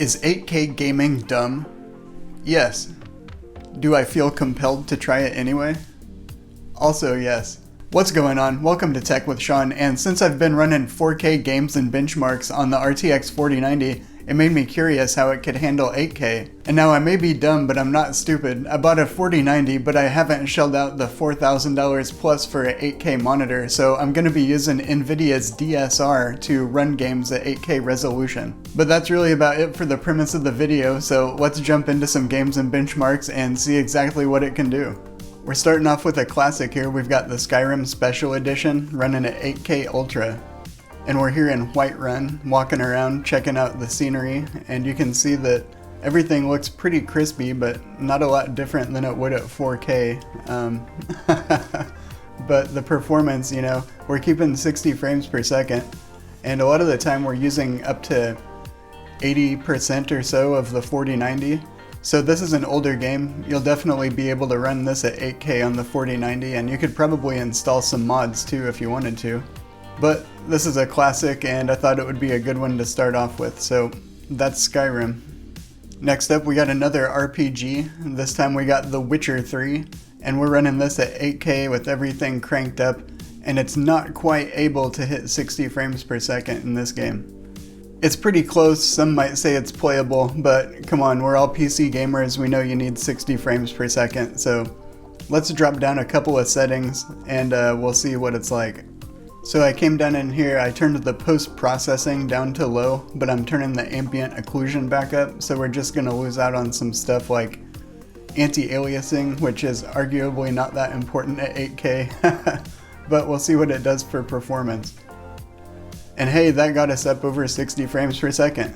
Is 8K gaming dumb? Yes. Do I feel compelled to try it anyway? Also yes. What's going on? Welcome to Tech with Sean, and since I've been running 4K games and benchmarks on the RTX 4090, it made me curious how it could handle 8K. And now I may be dumb, but I'm not stupid. I bought a 4090, but I haven't shelled out the $4,000 plus for an 8K monitor, so I'm going to be using Nvidia's DSR to run games at 8K resolution. But that's really about it for the premise of the video, so let's jump into some games and benchmarks and see exactly what it can do. We're starting off with a classic here. We've got the Skyrim Special Edition running at 8K Ultra. And we're here in Whiterun, walking around, checking out the scenery, and you can see that everything looks pretty crispy, but not a lot different than it would at 4K. But the performance, you know, we're keeping 60 frames per second, and a lot of the time we're using up to 80% or so of the 4090. So this is an older game. You'll definitely be able to run this at 8K on the 4090, and you could probably install some mods too if you wanted to. But this is a classic, and I thought it would be a good one to start off with, so that's Skyrim. Next up, we got another RPG. This time we got The Witcher 3, and we're running this at 8K with everything cranked up, and it's not quite able to hit 60 frames per second in this game. It's pretty close. Some might say it's playable, but come on, we're all PC gamers. We know you need 60 frames per second, so let's drop down a couple of settings, and we'll see what it's like. So I came down in here, I turned the post-processing down to low, but I'm turning the ambient occlusion back up, so we're just going to lose out on some stuff like anti-aliasing, which is arguably not that important at 8K, but we'll see what it does for performance. And hey, that got us up over 60 frames per second.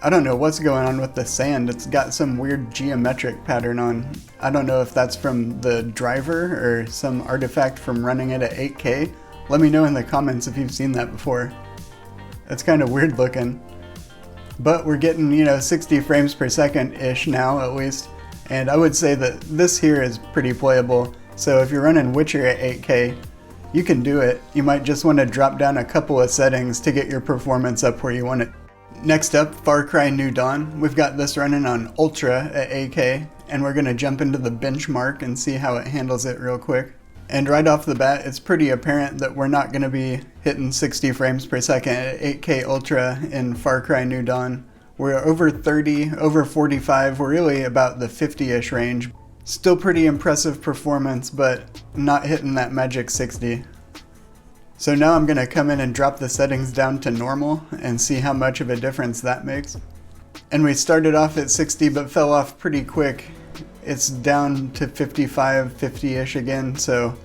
I don't know what's going on with the sand, it's got some weird geometric pattern on. I don't know if that's from the driver or some artifact from running it at 8K. Let me know in the comments if you've seen that before. It's kind of weird looking. But we're getting, you know, 60 frames per second-ish now at least. And I would say that this here is pretty playable. So if you're running Witcher at 8K, you can do it. You might just want to drop down a couple of settings to get your performance up where you want it. Next up, Far Cry New Dawn. We've got this running on Ultra at 8K, and we're going to jump into the benchmark and see how it handles it real quick. And right off the bat, it's pretty apparent that we're not going to be hitting 60 frames per second at 8K Ultra in Far Cry New Dawn. We're over 30, over 45, we're really about the 50-ish range. Still pretty impressive performance, but not hitting that magic 60. So now I'm going to come in and drop the settings down to normal and see how much of a difference that makes. And we started off at 60 but fell off pretty quick. It's down to 55, 50-ish again, so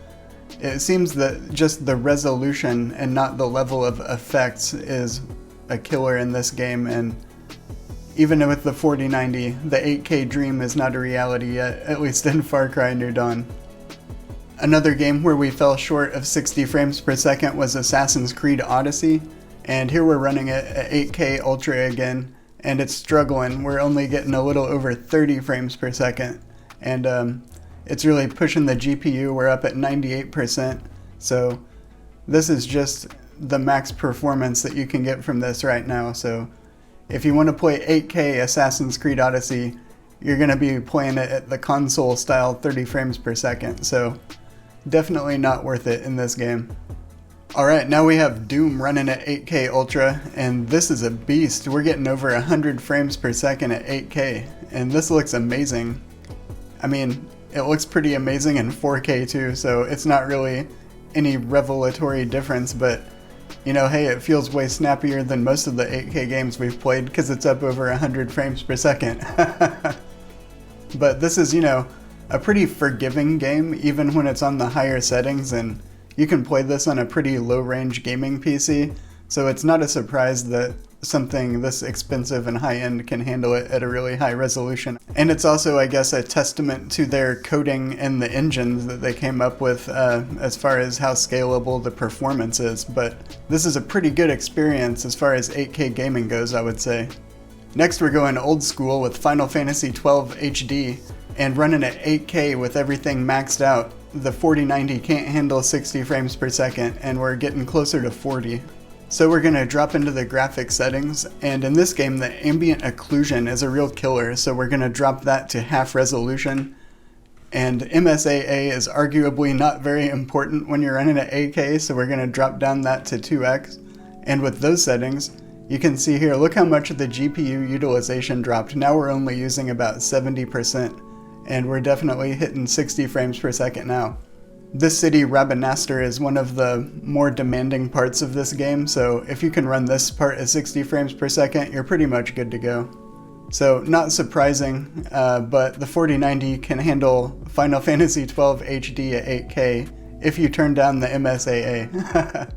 it seems that just the resolution and not the level of effects is a killer in this game, and even with the 4090, the 8K dream is not a reality yet, at least in Far Cry New Dawn. Another game where we fell short of 60 frames per second was Assassin's Creed Odyssey, and here we're running it at 8K Ultra again, and it's struggling. We're only getting a little over 30 frames per second. And it's really pushing the GPU. We're up at 98%. So this is just the max performance that you can get from this right now. So if you want to play 8K Assassin's Creed Odyssey, you're going to be playing it at the console style 30 frames per second. So definitely not worth it in this game. Alright, now we have Doom running at 8K Ultra, and this is a beast. We're getting over 100 frames per second at 8K, and this looks amazing. I mean, it looks pretty amazing in 4K too, so it's not really any revelatory difference, but you know, hey, it feels way snappier than most of the 8K games we've played because it's up over 100 frames per second. But this is, you know, a pretty forgiving game even when it's on the higher settings, and you can play this on a pretty low-range gaming PC, so it's not a surprise that something this expensive and high-end can handle it at a really high resolution. And it's also, I guess, a testament to their coding and the engines that they came up with as far as how scalable the performance is. But this is a pretty good experience as far as 8K gaming goes, I would say. Next we're going old school with Final Fantasy XII HD, and running at 8K with everything maxed out. The 4090 can't handle 60 frames per second, and we're getting closer to 40. So we're going to drop into the graphics settings, and in this game the ambient occlusion is a real killer, so we're going to drop that to half resolution. And MSAA is arguably not very important when you're running at 8K, so we're going to drop down that to 2x. And with those settings, you can see here, look how much the GPU utilization dropped. Now we're only using about 70%, and we're definitely hitting 60 frames per second now. This city, Rabanastre, is one of the more demanding parts of this game, so if you can run this part at 60 frames per second, you're pretty much good to go. So not surprising, but the 4090 can handle Final Fantasy XII HD at 8K if you turn down the MSAA.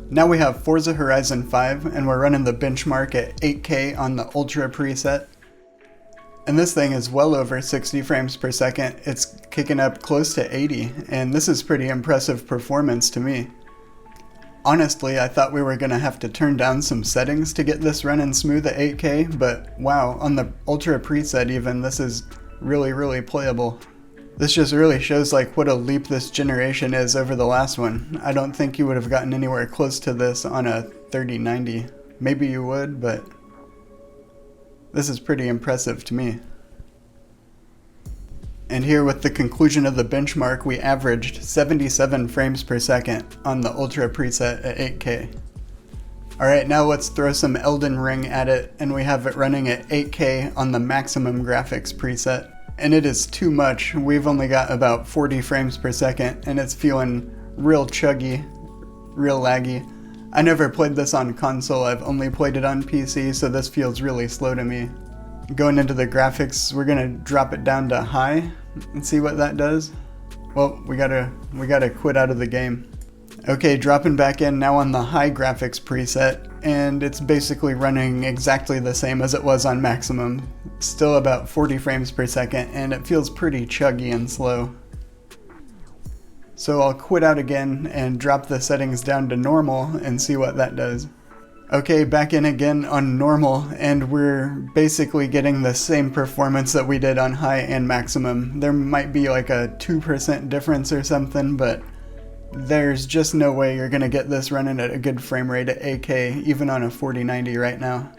Now we have Forza Horizon 5, and we're running the benchmark at 8K on the Ultra preset. And this thing is well over 60 frames per second. It's kicking up close to 80, and this is pretty impressive performance to me. Honestly, I thought we were going to have to turn down some settings to get this running smooth at 8K, but wow, on the Ultra preset even, this is really playable. This just really shows like what a leap this generation is over the last one. I don't think you would have gotten anywhere close to this on a 3090. Maybe you would, but this is pretty impressive to me. And here with the conclusion of the benchmark, we averaged 77 frames per second on the Ultra preset at 8K. Alright, now let's throw some Elden Ring at it, and we have it running at 8K on the maximum graphics preset. And it is too much. We've only got about 40 frames per second, and it's feeling real chuggy, real laggy. I never played this on console, I've only played it on PC, so this feels really slow to me. Going into the graphics, we're gonna drop it down to high and see what that does. Well, we gotta quit out of the game. Okay, dropping back in now on the high graphics preset, and it's basically running exactly the same as it was on maximum. Still about 40 frames per second, and it feels pretty chuggy and slow. So I'll quit out again and drop the settings down to normal and see what that does. Okay, back in again on normal, and we're basically getting the same performance that we did on high and maximum. There might be like a 2% difference or something, but there's just no way you're gonna get this running at a good frame rate at 8K, even on a 4090 right now.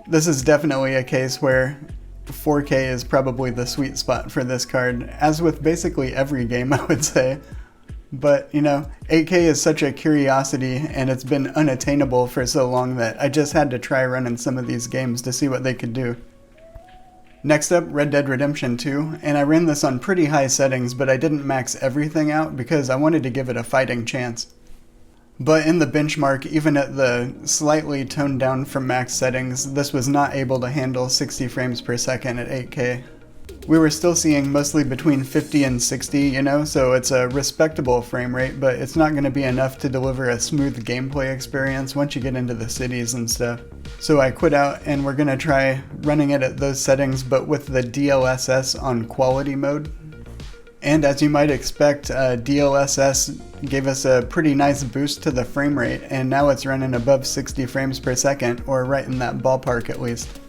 This is definitely a case where 4K is probably the sweet spot for this card, as with basically every game, I would say. But, you know, 8K is such a curiosity, and it's been unattainable for so long that I just had to try running some of these games to see what they could do. Next up, Red Dead Redemption 2, and I ran this on pretty high settings, but I didn't max everything out because I wanted to give it a fighting chance. But in the benchmark, even at the slightly toned down from max settings, this was not able to handle 60 frames per second at 8K. We were still seeing mostly between 50 and 60, you know, so it's a respectable frame rate, but it's not going to be enough to deliver a smooth gameplay experience once you get into the cities and stuff. So I quit out, and we're going to try running it at those settings, but with the DLSS on quality mode. And as you might expect, DLSS gave us a pretty nice boost to the frame rate, and now it's running above 60 frames per second, or right in that ballpark at least.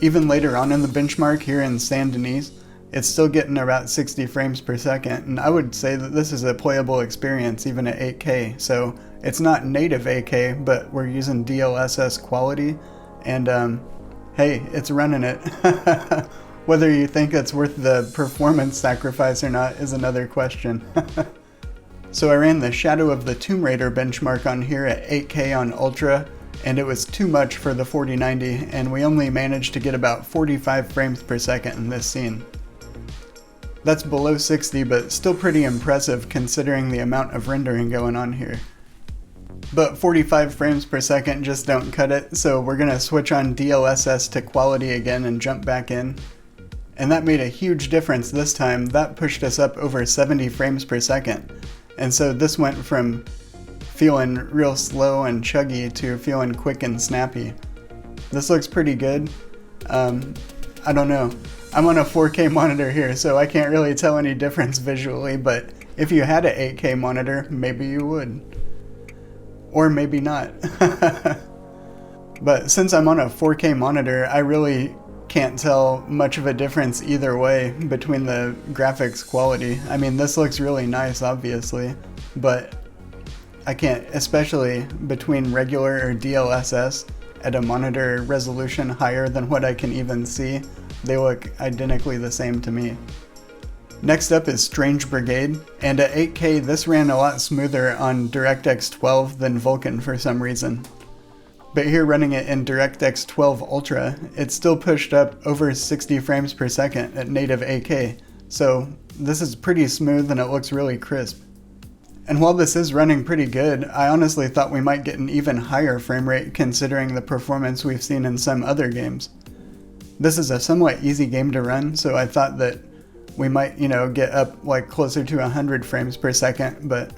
Even later on in the benchmark here in Saint Denis, it's still getting about 60 frames per second, and I would say that this is a playable experience even at 8K. So it's not native 8K, but we're using DLSS quality, and hey, it's running it. Whether you think it's worth the performance sacrifice or not is another question. So I ran the Shadow of the Tomb Raider benchmark on here at 8K on Ultra, and it was too much for the 4090, and we only managed to get about 45 frames per second in this scene. That's below 60, but still pretty impressive considering the amount of rendering going on here. But 45 frames per second just don't cut it, so we're gonna switch on DLSS to quality again and jump back in. And that made a huge difference this time. That pushed us up over 70 frames per second. And so this went from feeling real slow and chuggy to feeling quick and snappy. This looks pretty good. I don't know. I'm on a 4K monitor here, so I can't really tell any difference visually, but if you had an 8K monitor, maybe you would. Or maybe not. But since I'm on a 4K monitor, I really can't tell much of a difference either way between the graphics quality. I mean, this looks really nice, obviously, but I can't, especially between regular or DLSS at a monitor resolution higher than what I can even see, they look identically the same to me. Next up is Strange Brigade, and at 8K this ran a lot smoother on DirectX 12 than Vulkan for some reason. But here running it in DirectX 12 Ultra, it still pushed up over 60 frames per second at native 8K, so this is pretty smooth and it looks really crisp. And while this is running pretty good, I honestly thought we might get an even higher frame rate considering the performance we've seen in some other games. This is a somewhat easy game to run, so I thought that we might, get up like closer to 100 frames per second, but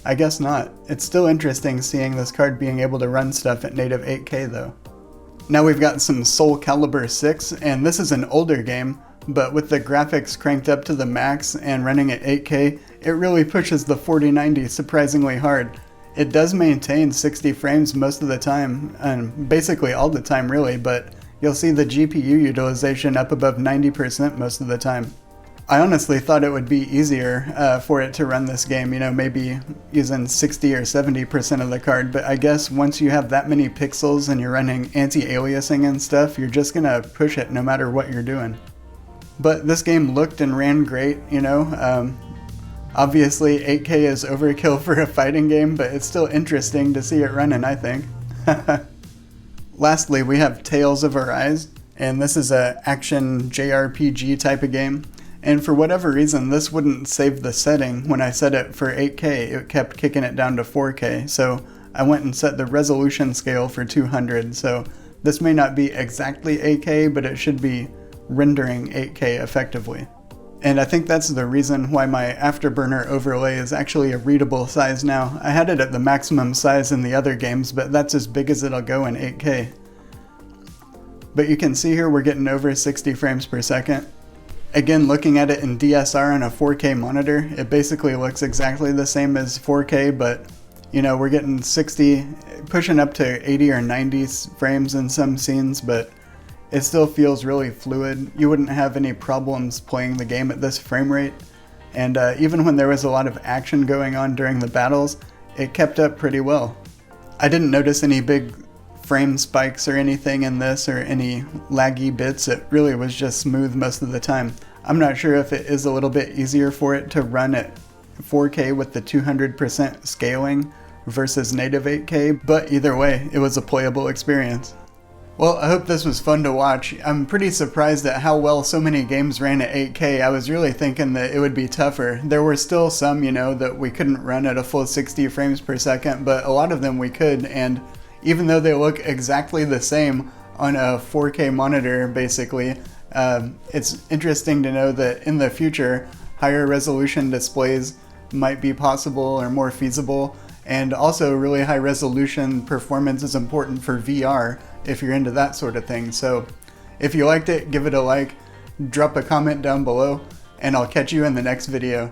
I guess not. It's still interesting seeing this card being able to run stuff at native 8K though. Now we've got some Soul Calibur 6, and this is an older game, but with the graphics cranked up to the max and running at 8K, it really pushes the 4090 surprisingly hard. It does maintain 60 frames most of the time, and basically all the time really, but you'll see the GPU utilization up above 90% most of the time. I honestly thought it would be easier for it to run this game, maybe using 60 or 70% of the card, but I guess once you have that many pixels and you're running anti-aliasing and stuff, you're just gonna push it no matter what you're doing. But this game looked and ran great, obviously 8K is overkill for a fighting game, but it's still interesting to see it running, I think. Lastly, we have Tales of Arise, and this is a action JRPG type of game. And for whatever reason, this wouldn't save the setting. When I set it for 8K, it kept kicking it down to 4K. So I went and set the resolution scale for 200. So this may not be exactly 8K, but it should be rendering 8K effectively. And I think that's the reason why my Afterburner overlay is actually a readable size now. I had it at the maximum size in the other games, but that's as big as it'll go in 8K. But you can see here we're getting over 60 frames per second. Again, looking at it in DSR on a 4K monitor, it basically looks exactly the same as 4K, but we're getting 60, pushing up to 80 or 90 frames in some scenes, but it still feels really fluid. You wouldn't have any problems playing the game at this frame rate, and even when there was a lot of action going on during the battles, it kept up pretty well. I didn't notice any big frame spikes or anything in this or any laggy bits. It really was just smooth most of the time. I'm not sure if it is a little bit easier for it to run at 4K with the 200% scaling versus native 8K, but either way, it was a playable experience. Well, I hope this was fun to watch. I'm pretty surprised at how well so many games ran at 8K. I was really thinking that it would be tougher. There were still some, that we couldn't run at a full 60 frames per second, but a lot of them we could, and even though they look exactly the same on a 4K monitor, basically, it's interesting to know that in the future, higher resolution displays might be possible or more feasible, and also really high resolution performance is important for VR if you're into that sort of thing. So if you liked it, give it a like, drop a comment down below, and I'll catch you in the next video.